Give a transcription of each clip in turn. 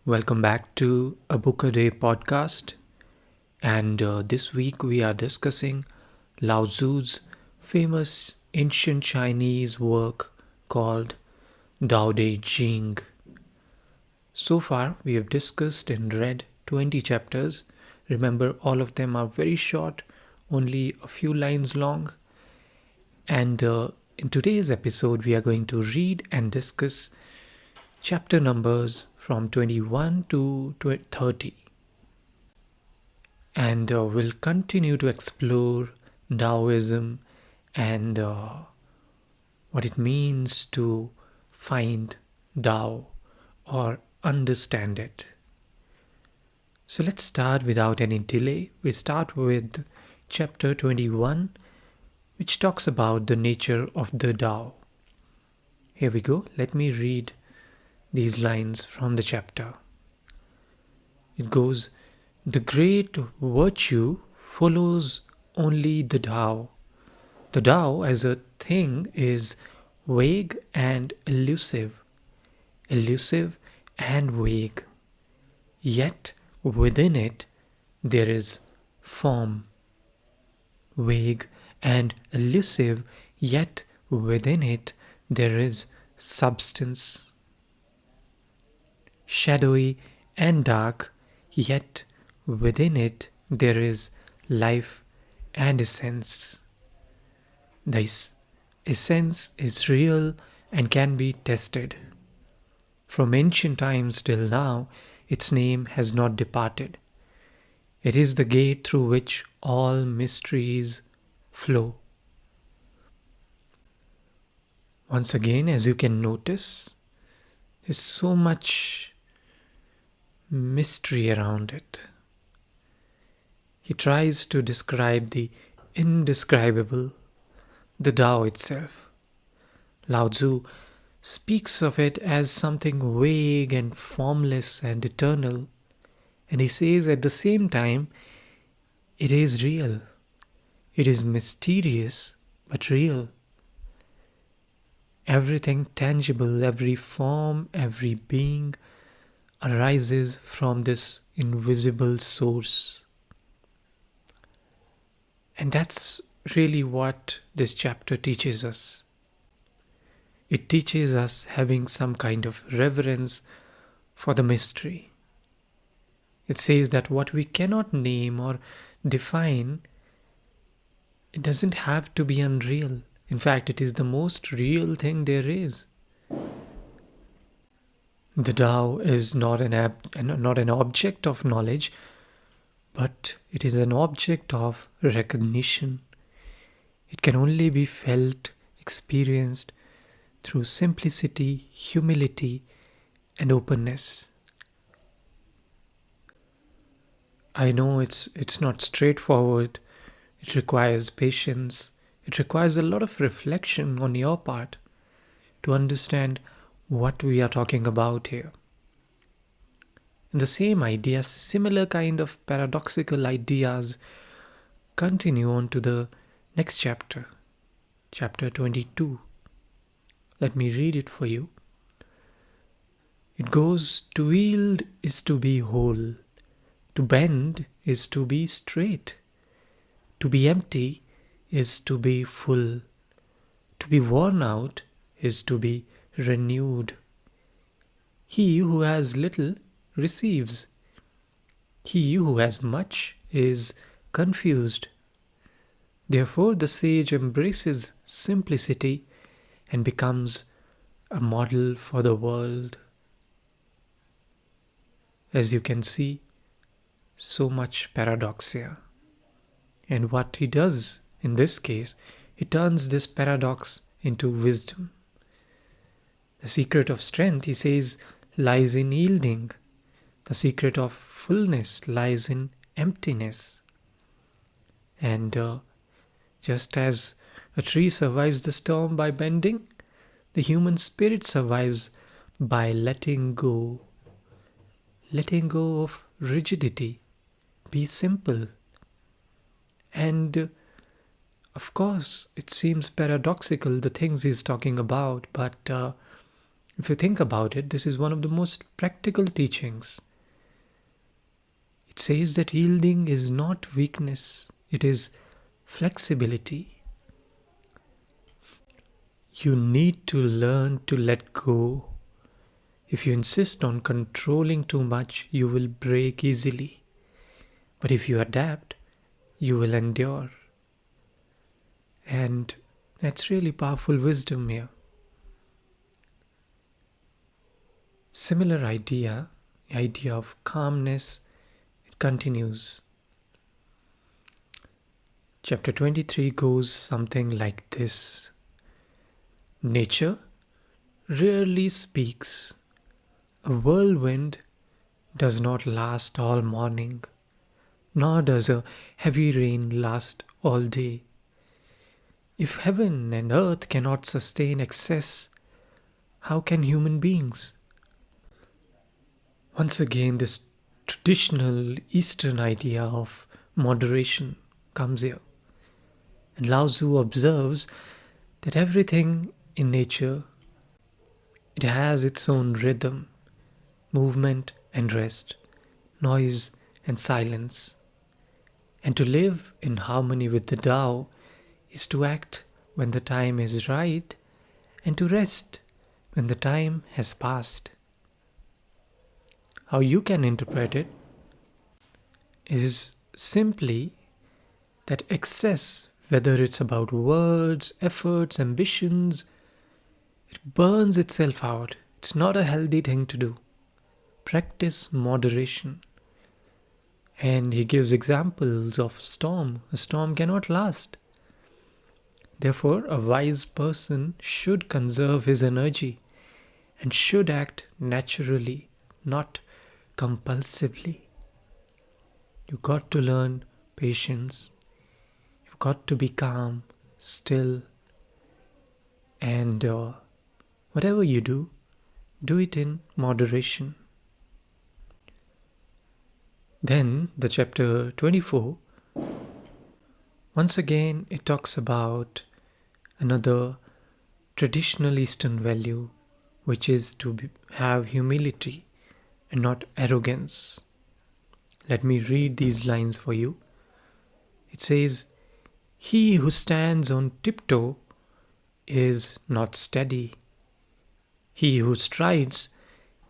Welcome back to a Book a Day podcast. And this week we are discussing Lao Tzu's famous ancient Chinese work called Daodejing. So far, we have discussed and read 20 chapters. Remember, all of them are very short, only a few lines long. And in today's episode, we are going to read and discuss chapter numbers from 21 to 30. And we'll continue to explore Taoism and what it means to find Tao or understand it. So let's start without any delay. We start with chapter 21, which talks about the nature of the Tao. Here we go. Let me read these lines from the chapter. It goes, "The great virtue follows only the Tao. The Tao as a thing is vague and elusive and vague. Yet within it there is form. Vague and elusive, yet within it there is substance. Shadowy and dark, yet within it there is life and essence. This essence is real and can be tested. From ancient times till now, its name has not departed. It is the gate through which all mysteries flow." Once again, as you can notice, there's so much mystery around it. He tries to describe the indescribable, the Tao itself. Lao Tzu speaks of it as something vague and formless and eternal, and he says at the same time, it is real. It is mysterious but real. Everything tangible, every form, every being arises from this invisible source. And that's really what this chapter teaches us. It teaches us having some kind of reverence for the mystery. It says that what we cannot name or define, it doesn't have to be unreal. In fact, it is the most real thing there is. The Tao is not an object of knowledge, but it is an object of recognition. It can only be felt, experienced through simplicity, humility, and openness. I know it's not straightforward. It requires patience. It requires a lot of reflection on your part to understand what we are talking about here. And the same idea, similar kind of paradoxical ideas continue on to the next chapter, chapter 22. Let me read it for you. It goes, "To yield is to be whole, to bend is to be straight, to be empty is to be full, to be worn out is to be renewed. He who has little receives. He who has much is confused. Therefore the sage embraces simplicity and becomes a model for the world." As you can see, so much paradox here. And what he does in this case, he turns this paradox into wisdom. The secret of strength, he says, lies in yielding. The secret of fullness lies in emptiness. And just as a tree survives the storm by bending, the human spirit survives by letting go of rigidity, be simple. And of course, it seems paradoxical, the things he's talking about, but If you think about it, this is one of the most practical teachings. It says that yielding is not weakness, it is flexibility. You need to learn to let go. If you insist on controlling too much, you will break easily. But if you adapt, you will endure. And that's really powerful wisdom here. Similar idea of calmness, it continues. Chapter 23 goes something like this. Nature rarely speaks. A whirlwind does not last all morning, nor does a heavy rain last all day. If heaven and earth cannot sustain excess, how can human beings? Once again, this traditional Eastern idea of moderation comes here. And Lao Tzu observes that everything in nature, it has its own rhythm, movement and rest, noise and silence. And to live in harmony with the Tao is to act when the time is right and to rest when the time has passed. How you can interpret it is simply that excess, whether it's about words, efforts, ambitions, it burns itself out. It's not a healthy thing to do. Practice moderation. And he gives examples of storm. A storm cannot last. Therefore, a wise person should conserve his energy and should act naturally, not compulsively. You got to learn patience. You've got to be calm, still, and whatever you do it in moderation. Then the chapter 24, once again it talks about another traditional Eastern value, which is to have humility and not arrogance. Let me read these lines for you. It says, "He who stands on tiptoe is not steady. He who strides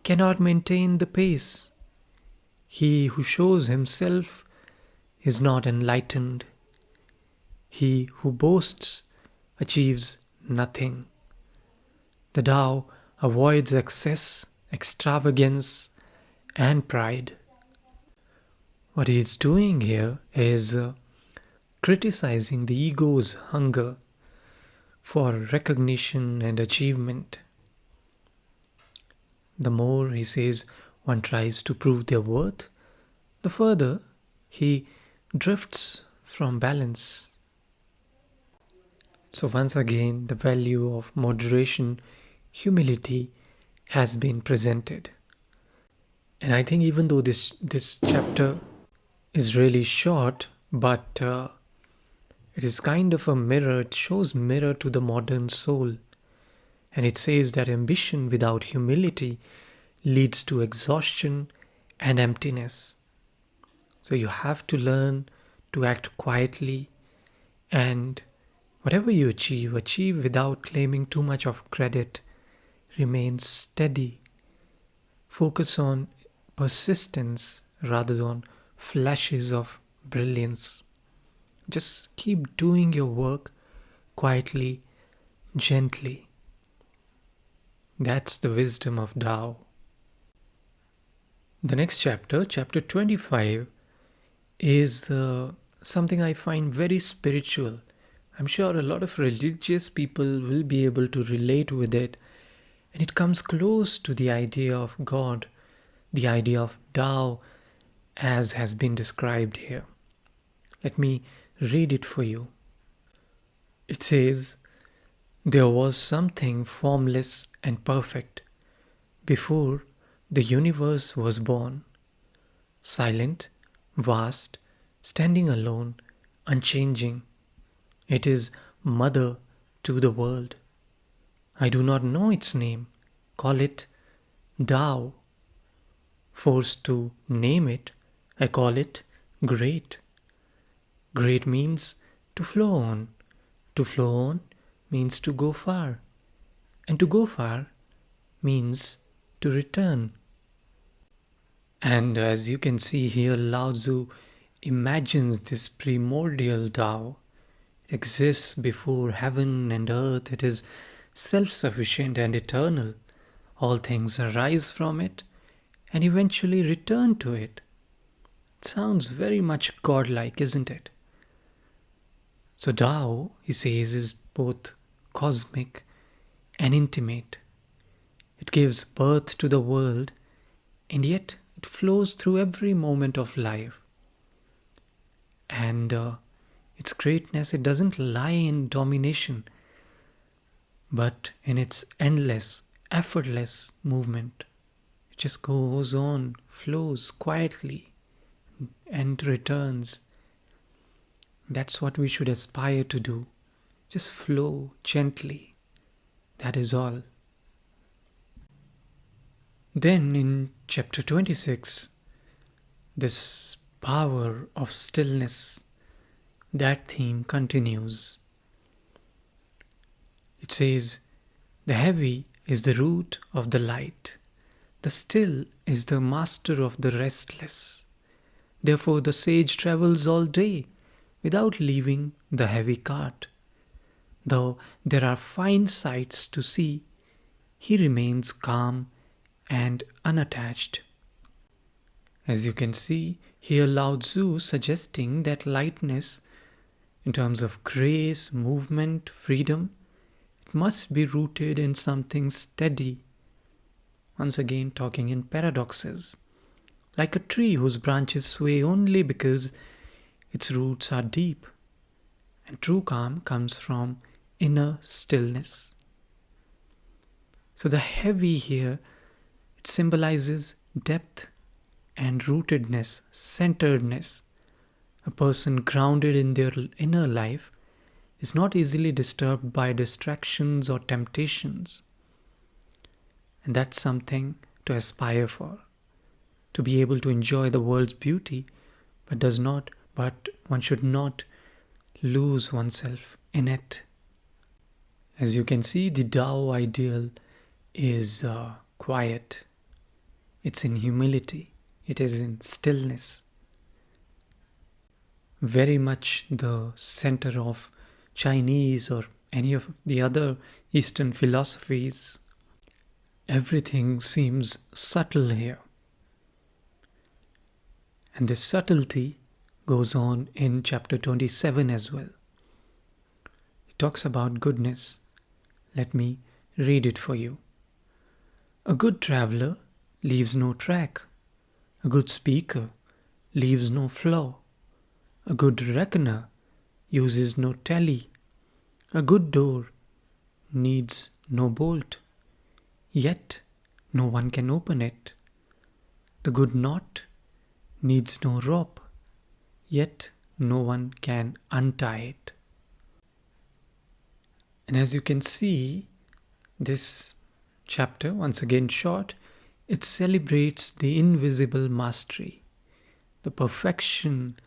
cannot maintain the pace. He who shows himself is not enlightened. He who boasts achieves nothing. The Tao avoids excess, extravagance, and pride." What he is doing here is criticizing the ego's hunger for recognition and achievement. The more, he says, one tries to prove their worth, the further he drifts from balance. So once again, the value of moderation, humility has been presented. And I think even though this chapter is really short, but it is kind of a mirror, it shows mirror to the modern soul. And it says that ambition without humility leads to exhaustion and emptiness. So you have to learn to act quietly, and whatever you achieve without claiming too much of credit. Remain steady. Focus on persistence rather than flashes of brilliance. Just keep doing your work quietly, gently. That's the wisdom of Tao. The next chapter, chapter 25, is something I find very spiritual. I'm sure a lot of religious people will be able to relate with it. And it comes close to the idea of God, the idea of Tao, as has been described here. Let me read it for you. It says, "There was something formless and perfect before the universe was born, silent, vast, standing alone, unchanging. It is mother to the world. I do not know its name. call it Tao. Forced to name it, I call it great. Great means to flow on. To flow on means to go far. And to go far means to return. And as you can see here, Lao Tzu imagines this primordial Tao. It exists before heaven and earth. It is self-sufficient and eternal. All things arise from it and eventually return to it. It sounds very much godlike, isn't it? So Tao, he says, is both cosmic and intimate. It gives birth to the world, and yet it flows through every moment of life. And its greatness, it doesn't lie in domination, but in its endless, effortless movement. It just goes on, flows quietly, and returns. That's what we should aspire to do. Just flow gently. That is all. Then in chapter 26, this power of stillness, that theme continues. It says, the heavy is the root of the light. The still is the master of the restless. Therefore the sage travels all day without leaving the heavy cart. Though there are fine sights to see, he remains calm and unattached. As you can see, here Lao Tzu suggesting that lightness, in terms of grace, movement, freedom, it must be rooted in something steady. Once again talking in paradoxes. Like a tree whose branches sway only because its roots are deep. And true calm comes from inner stillness. So the heavy here, it symbolizes depth and rootedness, centeredness. A person grounded in their inner life is not easily disturbed by distractions or temptations. And that's something to aspire for. To be able to enjoy the world's beauty, but one should not lose oneself in it. As you can see, the Tao ideal is quiet. It's in humility. It is in stillness. Very much the center of Chinese or any of the other Eastern philosophies. Everything seems subtle here. And this subtlety goes on in chapter 27 as well. It talks about goodness. Let me read it for you. A good traveler leaves no track. A good speaker leaves no flaw. A good reckoner uses no tally. A good door needs no bolt. Yet no one can open it. The good knot needs no rope. Yet no one can untie it. And as you can see, this chapter, once again short, it celebrates the invisible mastery, the perfection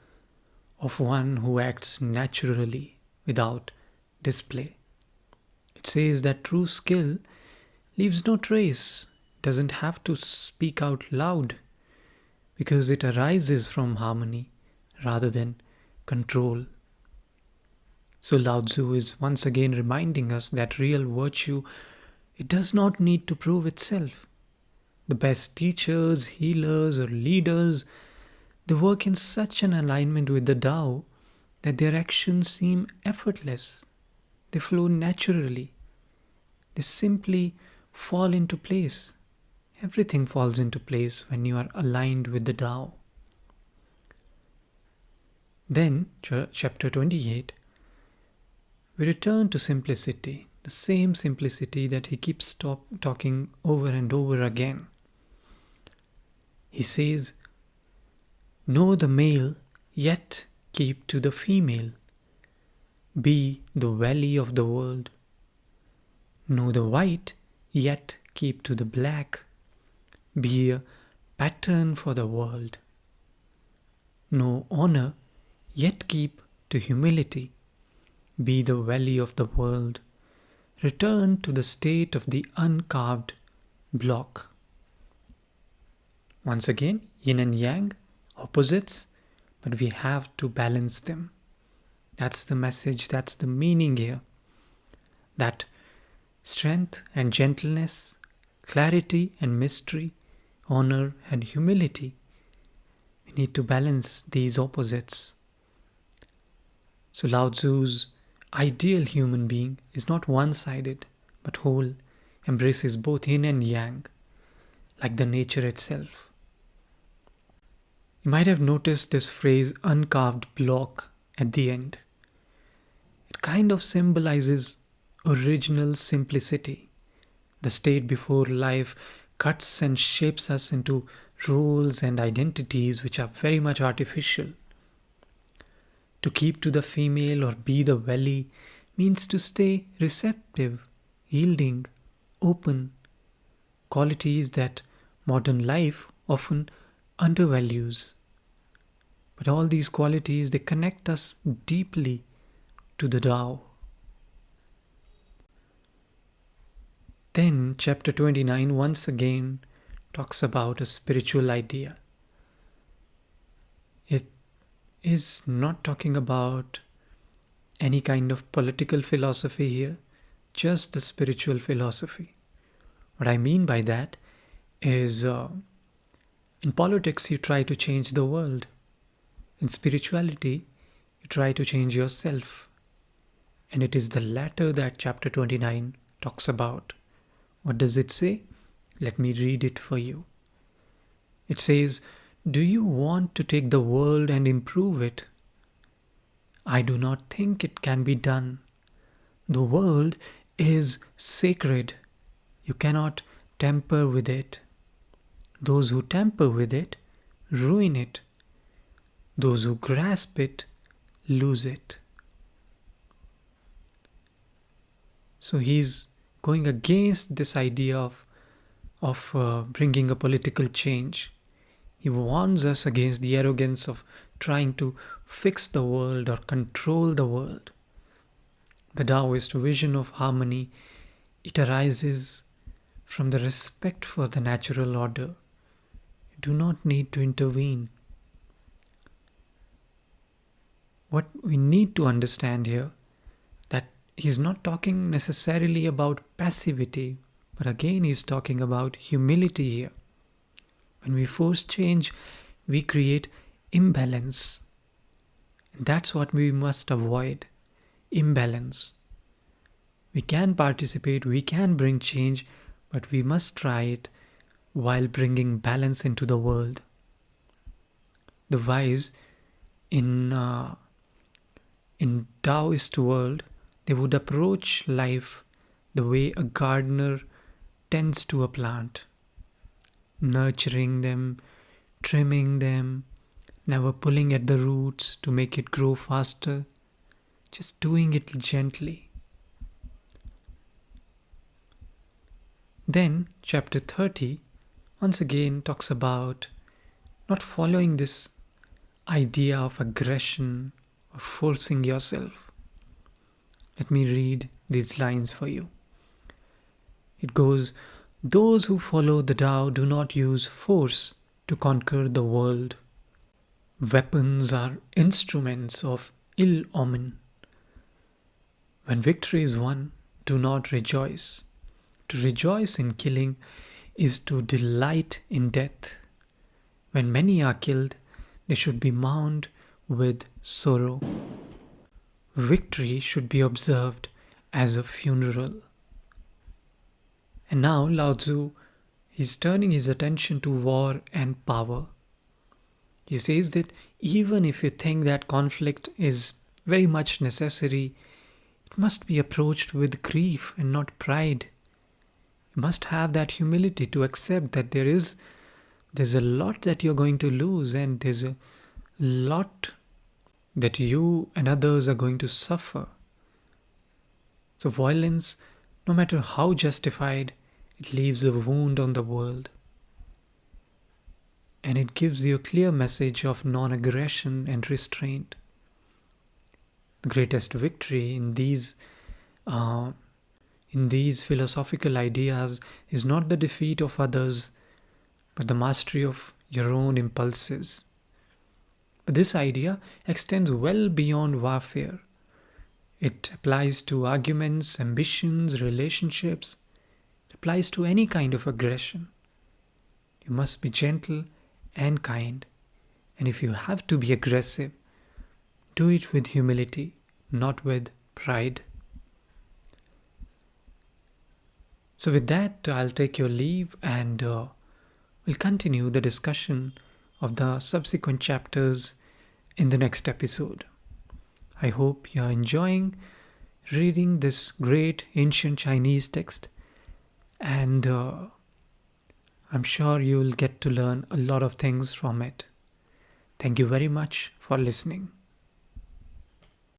of one who acts naturally without display. It says that true skill leaves no trace, doesn't have to speak out loud, because it arises from harmony rather than control. So Lao Tzu is once again reminding us that real virtue, it does not need to prove itself. The best teachers, healers, or leaders, they work in such an alignment with the Tao that their actions seem effortless. They flow naturally. They simply fall into place. Everything falls into place when you are aligned with the Tao. Then, chapter 28, we return to simplicity, the same simplicity that he keeps talking over and over again. He says, know the male, yet keep to the female. Be the valley of the world. Know the white, yet keep to the black. Be a pattern for the world. Know honor, yet keep to humility. Be the valley of the world. Return to the state of the uncarved block. Once again, yin and yang, opposites, but we have to balance them. That's the message, that's the meaning here. That strength and gentleness, clarity and mystery, honor and humility. We need to balance these opposites. So Lao Tzu's ideal human being is not one-sided, but whole, embraces both yin and yang, like the nature itself. You might have noticed this phrase uncarved block at the end. It kind of symbolizes original simplicity, the state before life cuts and shapes us into roles and identities which are very much artificial. To keep to the female or be the valley means to stay receptive, yielding, open, qualities that modern life often undervalues. But all these qualities, they connect us deeply to the Tao. Then chapter 29 once again talks about a spiritual idea. It is not talking about any kind of political philosophy here, just the spiritual philosophy. What I mean by that is in politics you try to change the world. In spirituality you try to change yourself. And it is the latter that chapter 29 talks about. What does it say? Let me read it for you. It says, "Do you want to take the world and improve it? I do not think it can be done. The world is sacred. You cannot tamper with it. Those who tamper with it ruin it. Those who grasp it lose it." So he's going against this idea of bringing a political change. He warns us against the arrogance of trying to fix the world or control the world. The Taoist vision of harmony, it arises from the respect for the natural order. You do not need to intervene. What we need to understand here, that he's not talking necessarily about passivity, but again he's talking about humility here. When we force change, we create imbalance. And that's what we must avoid, imbalance. We can participate, we can bring change, but we must try it while bringing balance into the world. The wise in Taoist world, they would approach life the way a gardener tends to a plant, nurturing them, trimming them, never pulling at the roots to make it grow faster, just doing it gently. Then chapter 30 once again talks about not following this idea of aggression or forcing yourself. Let me read these lines for you. It goes, "Those who follow the Tao do not use force to conquer the world. Weapons are instruments of ill omen. When victory is won, do not rejoice. To rejoice in killing is to delight in death. When many are killed, they should be mourned with sorrow. Victory should be observed as a funeral." And now Lao Tzu is turning his attention to war and power. He says that even if you think that conflict is very much necessary, it must be approached with grief and not pride. You must have that humility to accept that there's a lot that you're going to lose, and there's a lot that you and others are going to suffer. So violence, no matter how justified, It leaves a wound on the world, and it gives you a clear message of non-aggression and restraint. The greatest victory uh, in these philosophical ideas is not the defeat of others, but the mastery of your own impulses. But this idea extends well beyond warfare. It applies to arguments, ambitions, relationships. It applies to any kind of aggression. You must be gentle and kind. And if you have to be aggressive, do it with humility, not with pride. So, with that, I'll take your leave and we'll continue the discussion of the subsequent chapters in the next episode. I hope you're enjoying reading this great ancient Chinese text, and I'm sure you'll get to learn a lot of things from it. Thank you very much for listening.